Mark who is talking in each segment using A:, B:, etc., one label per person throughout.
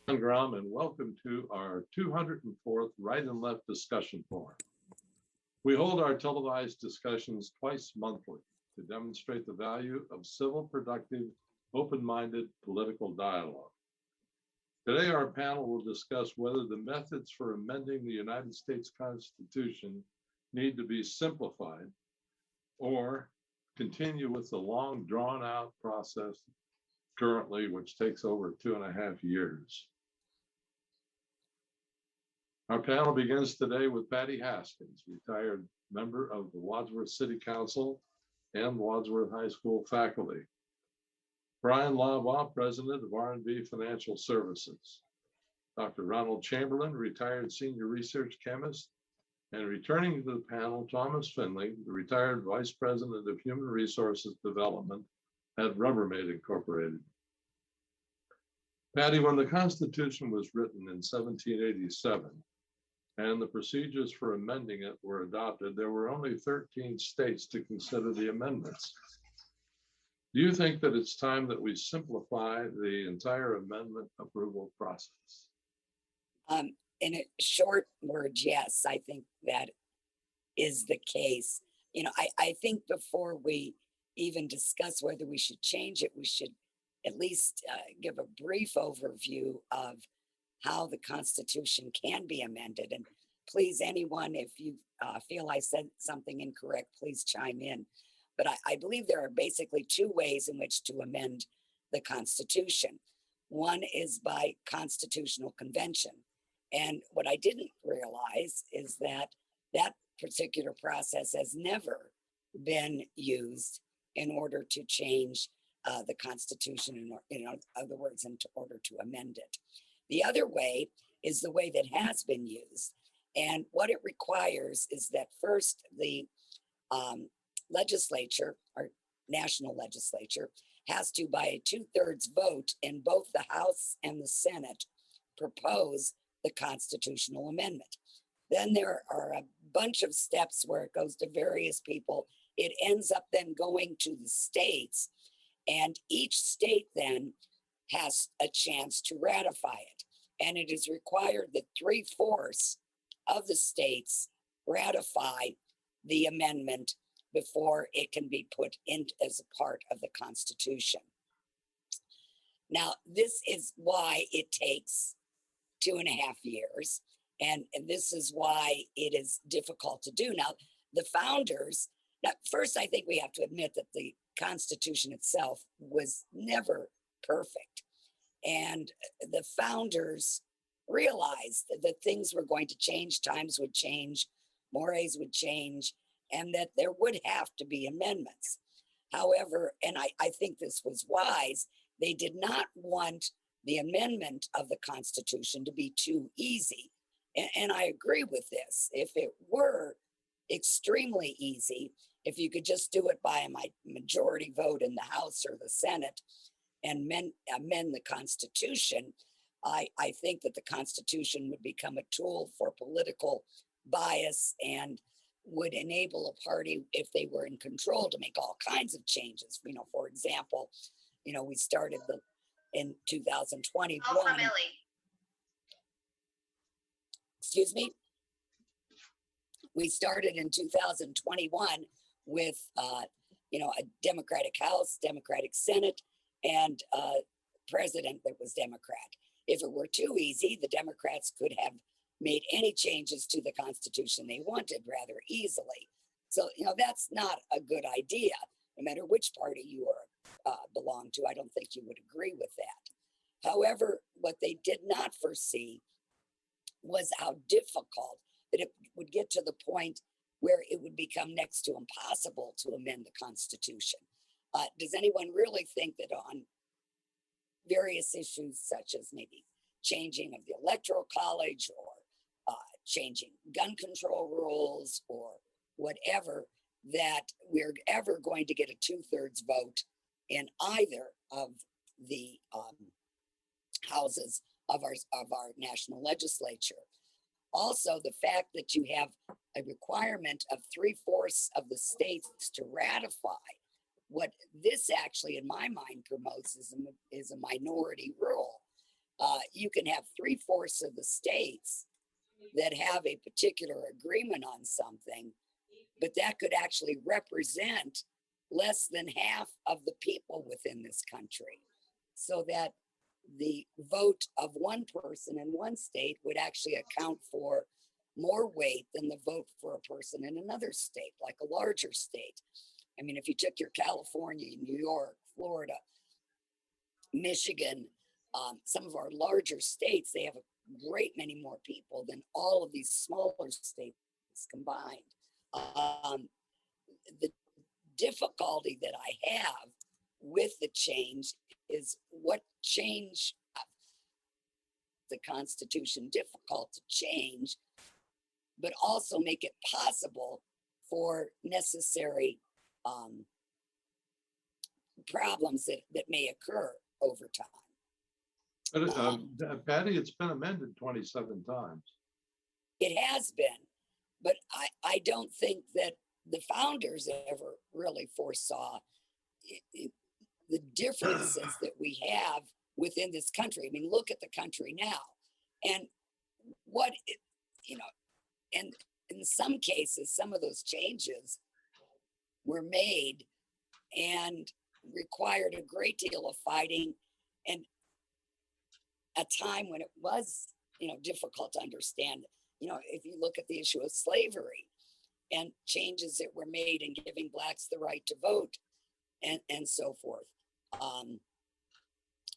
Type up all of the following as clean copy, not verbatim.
A: I'm Grom, and welcome to our 204th Right and Left Discussion Forum. We hold our televised discussions twice monthly to demonstrate the value of civil, productive, open-minded political dialogue. Today, our panel will discuss whether the methods for amending the United States Constitution need to be simplified or continue with the long drawn-out process currently, which takes over 2.5 years. Our panel begins today with Patty Haskins, retired member of the Wadsworth City Council and Wadsworth High School faculty. Bryan Laubaugh, president of R&B Financial Services. Dr. Ronald Chamberlin, retired senior research chemist. And returning to the panel, Thomas Finley, the retired vice president of human resources development at Rubbermaid Incorporated. Patty, when the Constitution was written in 1787, and the procedures for amending it were adopted, there were only 13 states to consider the amendments. Do you think that it's time that we simplify the entire amendment approval process?
B: In a short words, yes, I think that is the case. I think before we even discuss whether we should change it, we should at least give a brief overview of how the Constitution can be amended. And please, anyone, if you feel I said something incorrect, please chime in. But I believe there are basically two ways in which to amend the Constitution. One is by constitutional convention. And what I didn't realize is that that particular process has never been used in order to change the Constitution, in other words, in order to amend it. The other way is the way that has been used. And what it requires is that first the legislature, or national legislature, has to, by a 2/3 vote in both the House and the Senate, propose the constitutional amendment. Then there are a bunch of steps where it goes to various people. It ends up then going to the states, and each state then has a chance to ratify it. And it is required that 3/4 of the states ratify the amendment before it can be put in as a part of the Constitution. Now, this is why it takes 2.5 years, and this is why it is difficult to do. Now, the founders, first, I think we have to admit that the Constitution itself was never perfect. And the founders realized that things were going to change, times would change, mores would change, and that there would have to be amendments. However, and I think this was wise, they did not want the amendment of the Constitution to be too easy. And I agree with this. If it were extremely easy, if you could just do it by a majority vote in the House or the Senate and amend the Constitution, I think that the Constitution would become a tool for political bias and would enable a party, if they were in control, to make all kinds of changes. For example, we started in 2021.
C: Oh, from Millie.
B: Excuse me. We started in 2021 with, a Democratic House, Democratic Senate, and a president that was Democrat. If it were too easy, the Democrats could have made any changes to the Constitution they wanted rather easily. So, that's not a good idea. No matter which party you belong to, I don't think you would agree with that. However, what they did not foresee was how difficult that it would get to the point where it would become next to impossible to amend the Constitution. Does anyone really think that on various issues such as maybe changing of the Electoral College or changing gun control rules or whatever, that we're ever going to get a 2/3 vote in either of the houses of our national legislature? Also, the fact that you have a requirement of 3/4 of the states to ratify, what this actually, in my mind, promotes is a minority rule. you can have 3/4 of the states that have a particular agreement on something, but that could actually represent less than half of the people within this country. So that the vote of one person in one state would actually account for more weight than the vote for a person in another state, like a larger state. I mean, if you took your California, New York, Florida, Michigan, some of our larger states, they have a great many more people than all of these smaller states combined. The difficulty that I have with the change is what change the Constitution difficult to change, but also make it possible for necessary problems that may occur over time.
A: But, Patty, it's been amended 27 times.
B: It has been, but I don't think that the founders ever really foresaw the differences that we have within this country. I mean, look at the country now, and what and in some cases, some of those changes were made and required a great deal of fighting, and a time when it was, difficult to understand. If you look at the issue of slavery and changes that were made in giving blacks the right to vote and so forth.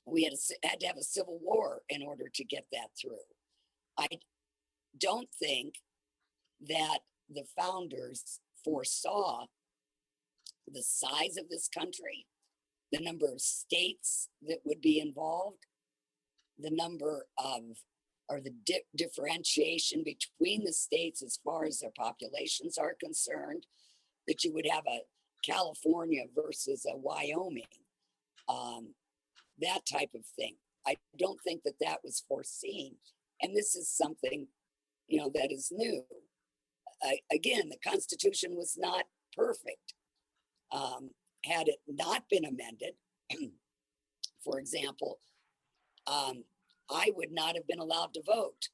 B: We had to have a civil war in order to get that through. I don't think that the founders foresaw the size of this country, the number of states that would be involved, the number of, or the differentiation between the states as far as their populations are concerned, that you would have a California versus a Wyoming, that type of thing. I don't think that that was foreseen. And this is something, that is new. Again, the Constitution was not perfect. Had it not been amended, for example, I would not have been allowed to vote,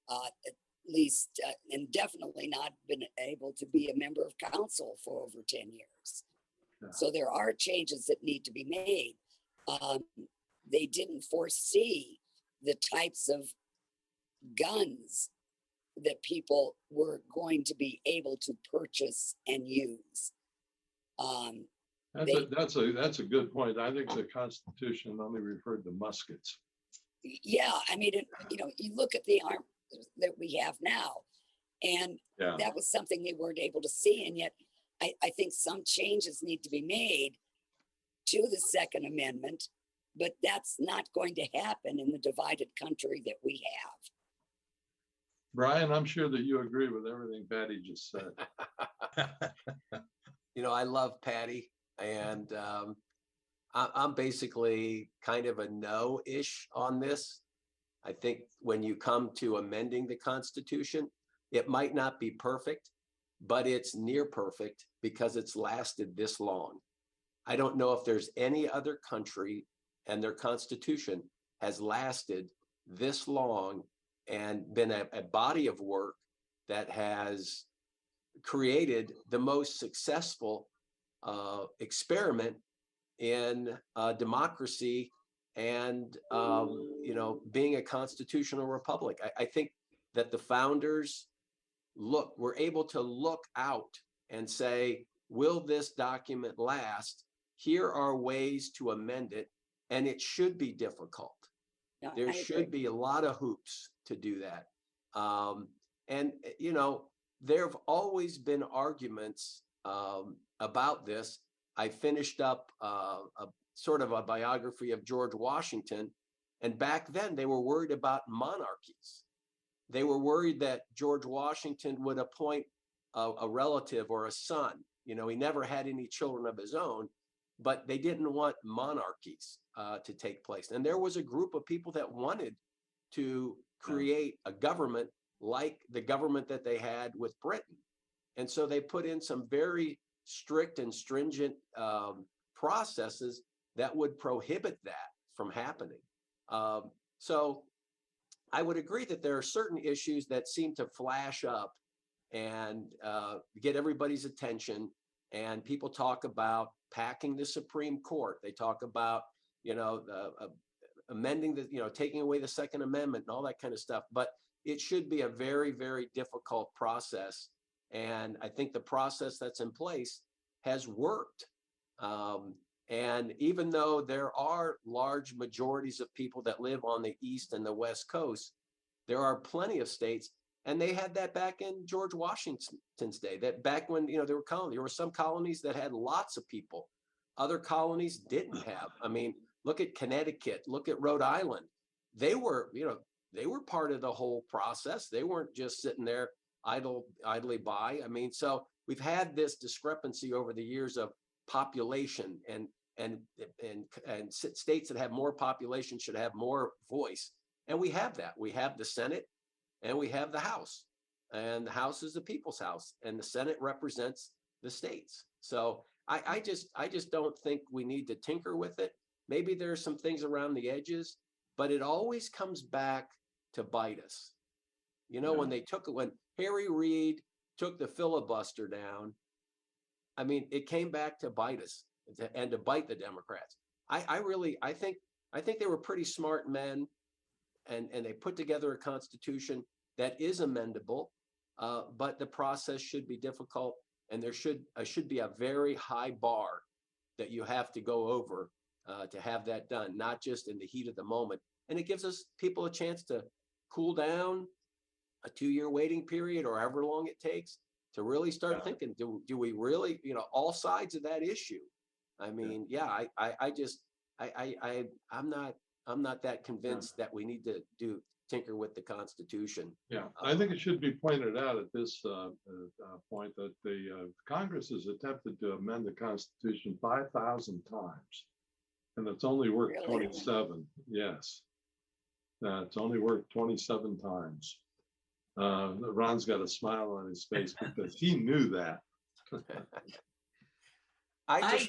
B: at least, and definitely not been able to be a member of council for over 10 years.
A: Yeah.
B: So there are changes that need to be made. They didn't foresee the types of guns that people were going to be able to purchase and use.
A: That's a good point. I think the Constitution only referred to muskets.
B: Yeah, I mean, you look at the arm that we have now, and that was something they weren't able to see. And yet, I think some changes need to be made to the Second Amendment, but that's not going to happen in the divided country that we have.
A: Bryan, I'm sure that you agree with everything Patty just said.
C: I love Patty, and I'm basically kind of a no-ish on this. I think when you come to amending the Constitution, it might not be perfect, but it's near perfect because it's lasted this long. I don't know if there's any other country and their Constitution has lasted this long and been a body of work that has created the most successful experiment in democracy and being a constitutional republic. I think that the founders were able to look out and say, will this document last? Here are ways to amend it, and it should be difficult.
B: No,
C: There should be a lot of hoops to do that. There have always been arguments about this. I finished up a sort of a biography of George Washington, and back then they were worried about monarchies. They were worried that George Washington would appoint a relative or a son. He never had any children of his own, but they didn't want monarchies to take place. And there was a group of people that wanted to create a government like the government that they had with Britain. And so they put in some very strict and stringent processes that would prohibit that from happening. So I would agree that there are certain issues that seem to flash up and get everybody's attention. And people talk about packing the Supreme Court. They talk about, amending taking away the Second Amendment and all that kind of stuff. But it should be a very, very difficult process. And I think the process that's in place has worked. And even though there are large majorities of people that live on the East and the West Coast, there are plenty of states, and they had that back in George Washington's day, that back when, there were colonies, there were some colonies that had lots of people. Other colonies didn't have. I mean, look at Connecticut, look at Rhode Island. They were part of the whole process. They weren't just sitting there idly by. I mean, so we've had this discrepancy over the years of population, and states that have more population should have more voice. And we have that. We have the Senate and we have the House, and the House is the people's house, and the Senate represents the states. So I just don't think we need to tinker with it. Maybe there's some things around the edges, but it always comes back to bite us. When Harry Reid took the filibuster down, I mean, it came back to bite us and to bite the Democrats. I think they were pretty smart men, and they put together a constitution that is amendable, but the process should be difficult, and there should be a very high bar that you have to go over to have that done, not just in the heat of the moment. And it gives people a chance to cool down, a 2-year waiting period, or however long it takes, to really start thinking, do we really, all sides of that issue? I mean, I'm not that convinced that we need to tinker with the Constitution.
A: Yeah, I think it should be pointed out at this point that the Congress has attempted to amend the Constitution 5,000 times, and it's only worked 27. Yes, it's only worked 27 times. Ron's got a smile on his face because he knew that.
C: I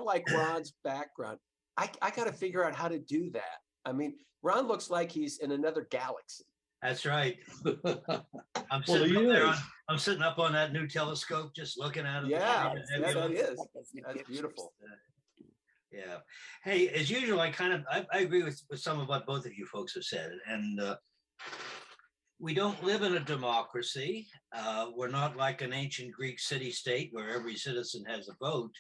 C: like Ron's background. I got to figure out how to do that. I mean, Ron looks like he's in another galaxy.
D: That's right. I'm sitting up on that new telescope, just looking at it.
C: Yeah, that is. That's beautiful.
D: Yeah. Hey, as usual, I agree with some of what both of you folks have said, and we don't live in a democracy. We're not like an ancient Greek city-state where every citizen has a vote.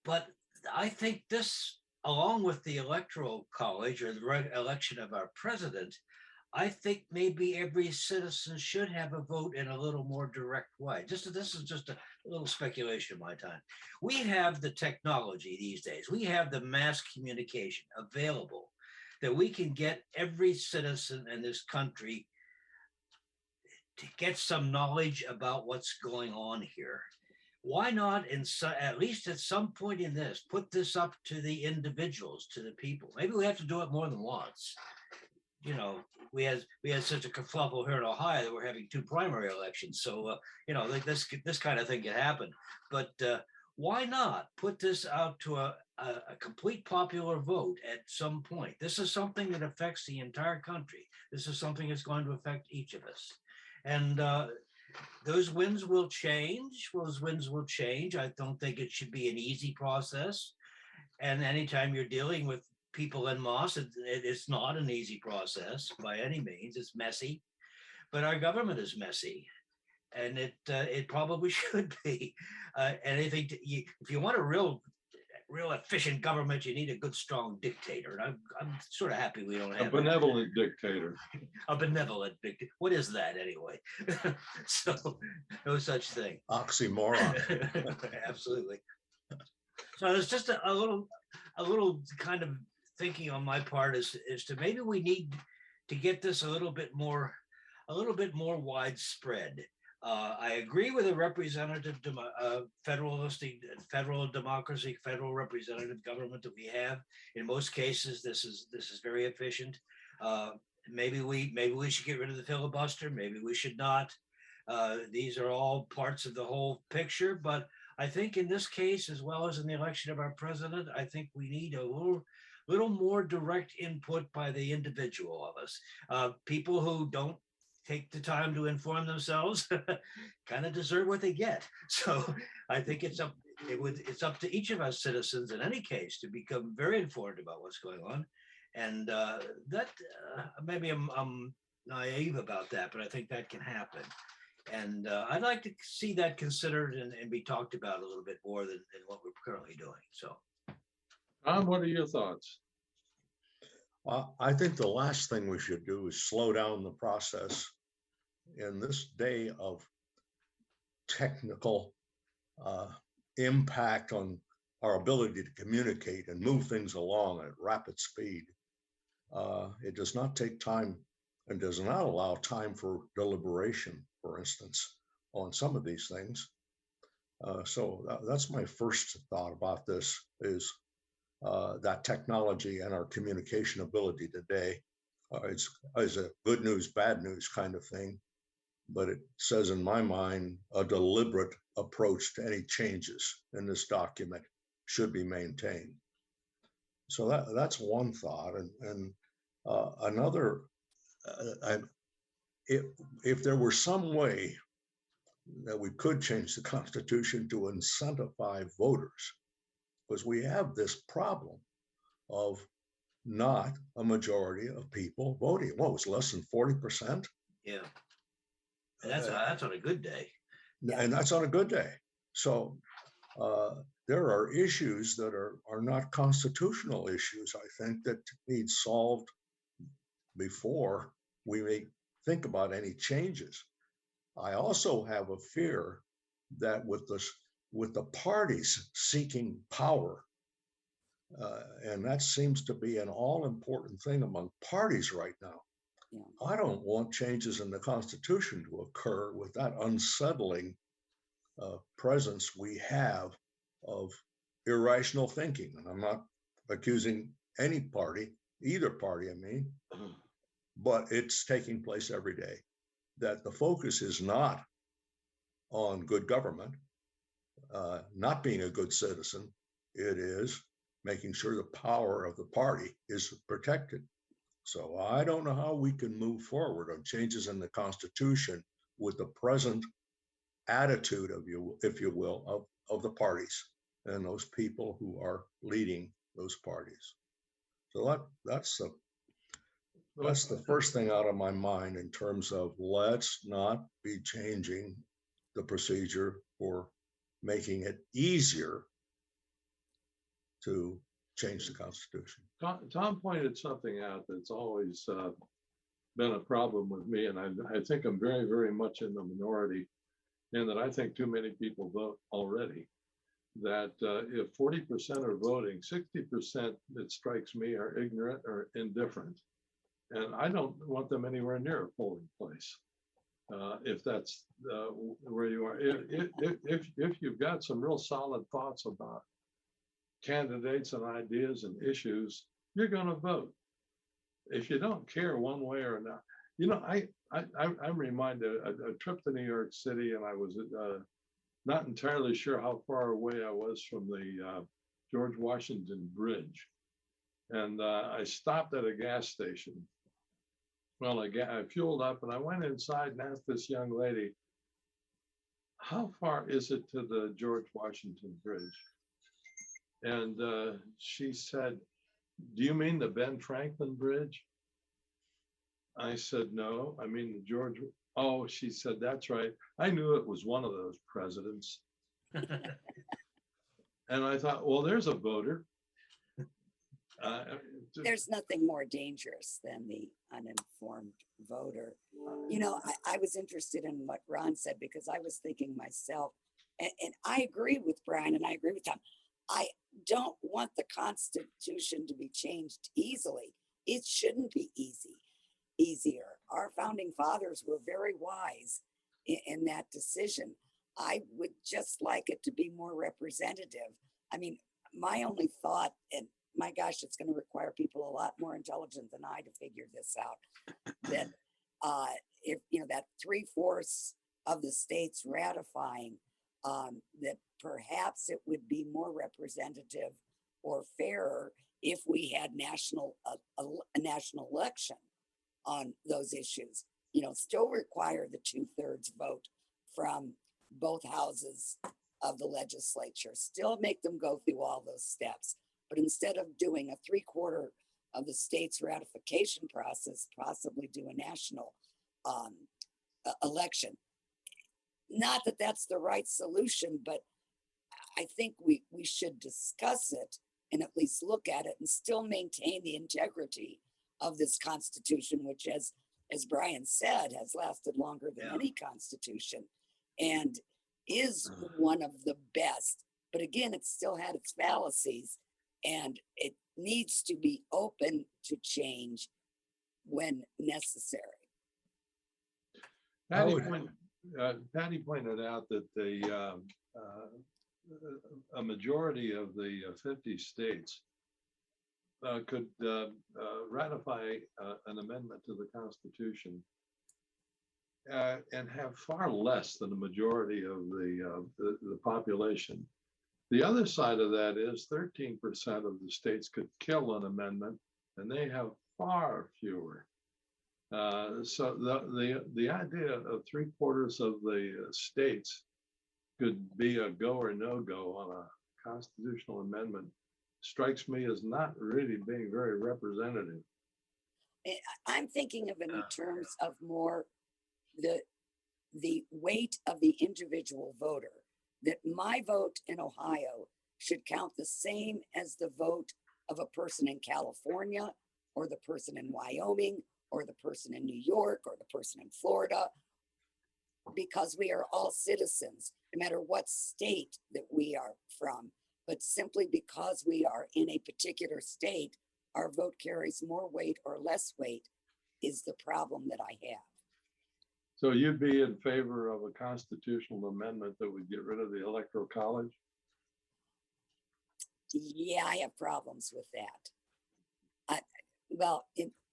D: But I think this, along with the electoral college or the election of our president, I think maybe every citizen should have a vote in a little more direct way. This is just a little speculation of my time. We have the technology these days. We have the mass communication available that we can get every citizen in this country to get some knowledge about what's going on here. Why not, at least at some point in this, put this up to the individuals, to the people? Maybe we have to do it more than once. We had such a kerfuffle here in Ohio that we're having 2 primary elections. So, this kind of thing can happen. But why not put this out to a complete popular vote at some point? This is something that affects the entire country. This is something that's going to affect each of us. And those winds will change. I don't think it should be an easy process. And anytime you're dealing with people en masse, it's not an easy process by any means. It's messy, but our government is messy, and it probably should be. If you want a real efficient government, you need a good, strong dictator. And I'm sort of happy we don't have
A: a benevolent dictator.
D: A benevolent dictator. What is that anyway? So no such thing.
E: Oxymoron.
D: Absolutely. So it's just a little kind of thinking on my part is to maybe we need to get this a little bit more widespread. I agree with the representative federal democracy, federal representative government that we have. In most cases, this is very efficient. Maybe we should get rid of the filibuster. Maybe we should not. These are all parts of the whole picture. But I think in this case, as well as in the election of our president, I think we need a little more direct input by the individual of us. People who don't take the time to inform themselves kind of deserve what they get. So I think it's up to each of us citizens in any case to become very informed about what's going on. And maybe I'm naive about that, but I think that can happen. And I'd like to see that considered and be talked about a little bit more than what we're currently doing. So,
A: Tom, what are your thoughts?
E: I think the last thing we should do is slow down the process in this day of technical impact on our ability to communicate and move things along at rapid speed. It does not take time and does not allow time for deliberation, for instance, on some of these things. So that's my first thought about this is that technology and our communication ability today is a good news, bad news kind of thing. But it says in my mind, a deliberate approach to any changes in this document should be maintained. So that's one thought. And another, if there were some way that we could change the Constitution to incentivize voters, because we have this problem of not a majority of people voting. What was less than 40%?
D: yeah. And that's on a good day.
E: And that's on a good day. So there are issues that are not constitutional issues, I think, that need solved before we may think about any changes. I also have a fear that with the parties seeking power, and that seems to be an all-important thing among parties right now. Yeah. I don't want changes in the Constitution to occur with that unsettling presence we have of irrational thinking. And I'm not accusing any party, either party, I mean, but it's taking place every day. That the focus is not on good government, not being a good citizen. It is making sure the power of the party is protected. So I don't know how we can move forward on changes in the Constitution with the present attitude of you, if you will, of the parties and those people who are leading those parties. So that's the first thing out of my mind in terms of let's not be changing the procedure for making it easier to change the Constitution.
A: Tom pointed something out that's always been a problem with me, and I think I'm very, very much in the minority, and that I think too many people vote already. That if 40% are voting, 60%, it strikes me, are ignorant or indifferent. And I don't want them anywhere near a polling place. If that's where you are. If you've got some real solid thoughts about candidates and ideas and issues, you're going to vote. If you don't care one way or another, you know, I'm reminded a trip to New York City, and I was not entirely sure how far away I was from the George Washington Bridge, and I stopped at a gas station. Well, I fueled up, and I went inside and asked this young lady, "How far is it to the George Washington Bridge?" And she said, "Do you mean the Ben Franklin Bridge?" I said, "No, I mean the George." Oh, she said, "That's right. I knew it was one of those presidents." And I thought, well, there's a voter.
B: There's nothing more dangerous than the uninformed voter. You know, I was interested in what Ron said because I was thinking myself, and I agree with Bryan and I agree with Tom. I don't want the Constitution to be changed easily. It shouldn't be easier. Our founding fathers were very wise in that decision. I would just like it to be more representative. I mean, my only thought, and my gosh, it's going to require people a lot more intelligent than I to figure this out, that if, you know, that 3/4 of the states ratifying, that perhaps it would be more representative or fairer if we had a national election on those issues, still require the 2/3 vote from both houses of the legislature, still make them go through all those steps. But instead of doing a 3/4 of the state's ratification process, possibly do a national election. Not that that's the right solution, but I think we should discuss it and at least look at it and still maintain the integrity of this Constitution, which, as Bryan said, has lasted longer than any Constitution and is one of the best. But again, it still had its fallacies, and it needs to be open to change when necessary.
A: Patty pointed out that a majority of the 50 states could ratify an amendment to the Constitution and have far less than the majority of the population. The other side of that is 13% of the states could kill an amendment, and they have far fewer. So the idea of 3/4 of the states could be a go or no go on a constitutional amendment strikes me as not really being very representative.
B: I'm thinking of it in terms of more the weight of the individual voter, that my vote in Ohio should count the same as the vote of a person in California or the person in Wyoming or the person in New York or the person in Florida, because we are all citizens, no matter what state that we are from. But simply because we are in a particular state, our vote carries more weight or less weight is the problem that I have.
A: So you'd be in favor of a constitutional amendment that would get rid of the Electoral College?
B: Yeah, I have problems with that.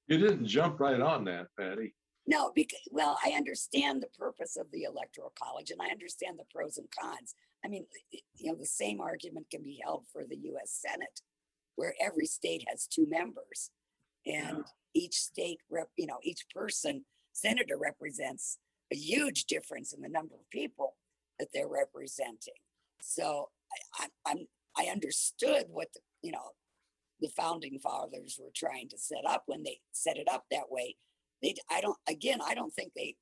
A: You didn't jump right on that, Patty.
B: No, I understand the purpose of the Electoral College, and I understand the pros and cons. I mean, the same argument can be held for the U.S. Senate, where every state has 2 members, and each state each senator represents a huge difference in the number of people that they're representing. So I understood what the founding fathers were trying to set up when they set it up that way. I don't think they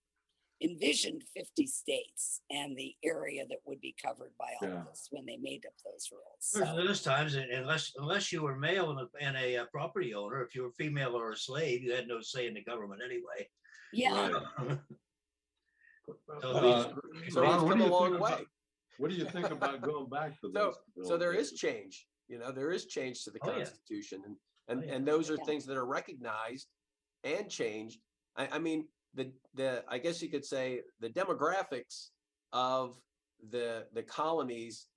B: envisioned 50 states and the area that would be covered by all of this when they made up those rules. So,
D: There's times, unless you were male and a property owner, if you were female or a slave, you had no say in the government anyway.
B: yeah,
A: Right.
C: So it's come a long way.
A: What do you think about going back to
C: So,
A: those?
C: so there is change, there is change to the
D: Oh, yeah.
C: Constitution, and those are
B: Yeah.
C: things that are recognized and changed. I mean, I guess you could say the demographics of the colonies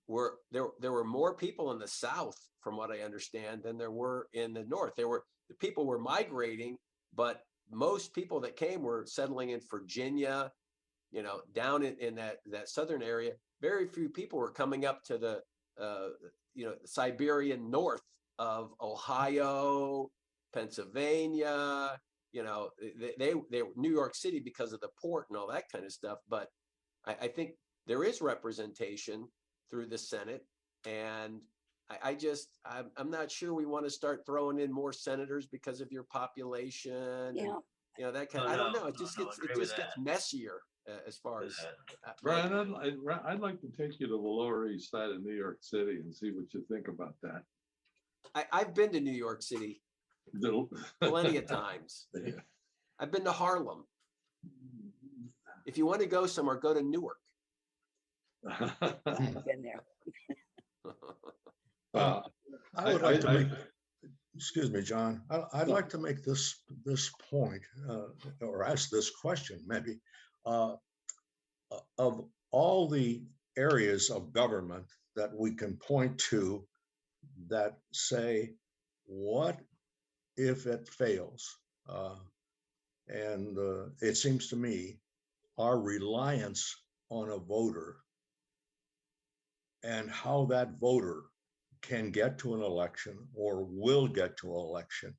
C: were there were more people in the South, from what I understand, than there were in the North. The people were migrating, but most people that came were settling in Virginia, down in that southern area. Very few people were coming up to the Siberian north of Ohio, Pennsylvania. They were New York City because of the port and all that kind of stuff. But I think there is representation through the Senate, and I'm not sure we want to start throwing in more senators because of your population.
B: yeah.
C: And, that kind.
D: No,
C: I don't
D: no,
C: know. It
D: no,
C: just
D: no,
C: gets
D: I agree with
C: gets messier as far as.
A: Brian, I'd like to take you to the Lower East Side of New York City and see what you think about that.
C: I've been to New York City plenty of times.
A: Yeah.
C: I've been to Harlem. If you want to go somewhere, go to Newark.
B: I've been there.
E: I would like to make, excuse me, John, I'd like to make this point, or ask this question, maybe. Of all the areas of government that we can point to that say, what if it fails? And it seems to me our reliance on a voter and how that voter can get to an election or will get to an election.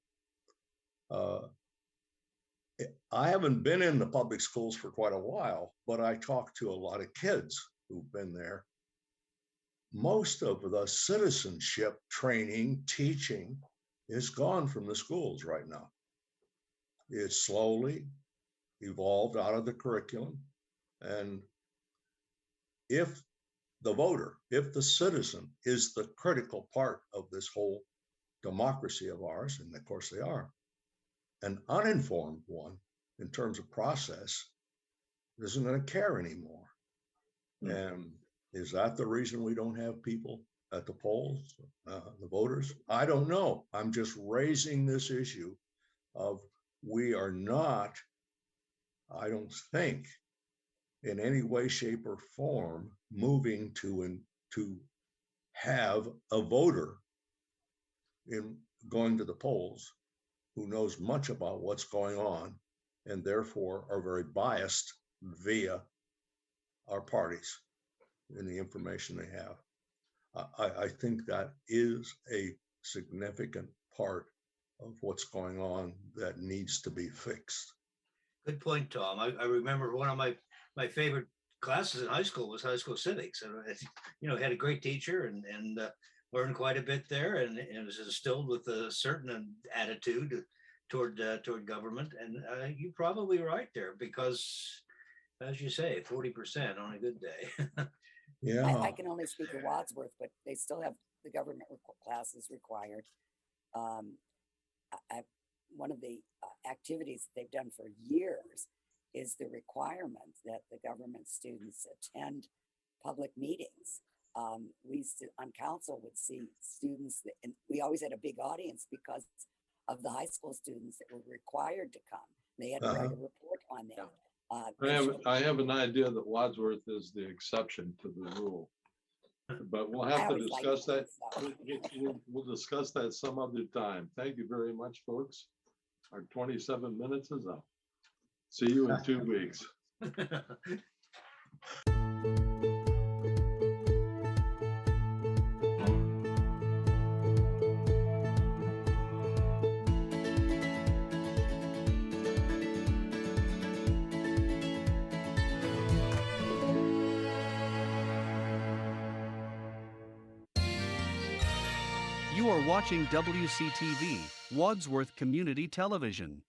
E: I haven't been in the public schools for quite a while, but I talk to a lot of kids who've been there. Most of the citizenship training, teaching is gone from the schools right now. It's slowly evolved out of the curriculum. And if the voter, if the citizen is the critical part of this whole democracy of ours, and of course they are, an uninformed one in terms of process isn't going to care anymore. And is that the reason we don't have people at the polls, the voters? I don't know. I'm just raising this issue of we are not, I don't think, in any way, shape, or form moving to have a voter in going to the polls who knows much about what's going on and therefore are very biased via our parties and the information they have. I think that is a significant part of what's going on that needs to be fixed.
D: Good point, Tom. I remember one of my favorite classes in high school was high school civics. And had a great teacher and learned quite a bit there, and it was instilled with a certain attitude toward government. And you're probably right there, because, as you say, 40% on a good day.
E: Yeah.
B: I can only speak of Wadsworth, but they still have the government classes required. One of the activities that they've done for years is the requirement that the government students attend public meetings. We on council would see students and we always had a big audience because of the high school students that were required to come. They had to write a report on that.
A: I have an idea that Wadsworth is the exception to the rule, but we'll have to discuss that. We'll discuss that some other time. Thank you very much, folks. Our 27 minutes is up. See you in 2 weeks.
F: You are watching WCTV, Wadsworth Community Television.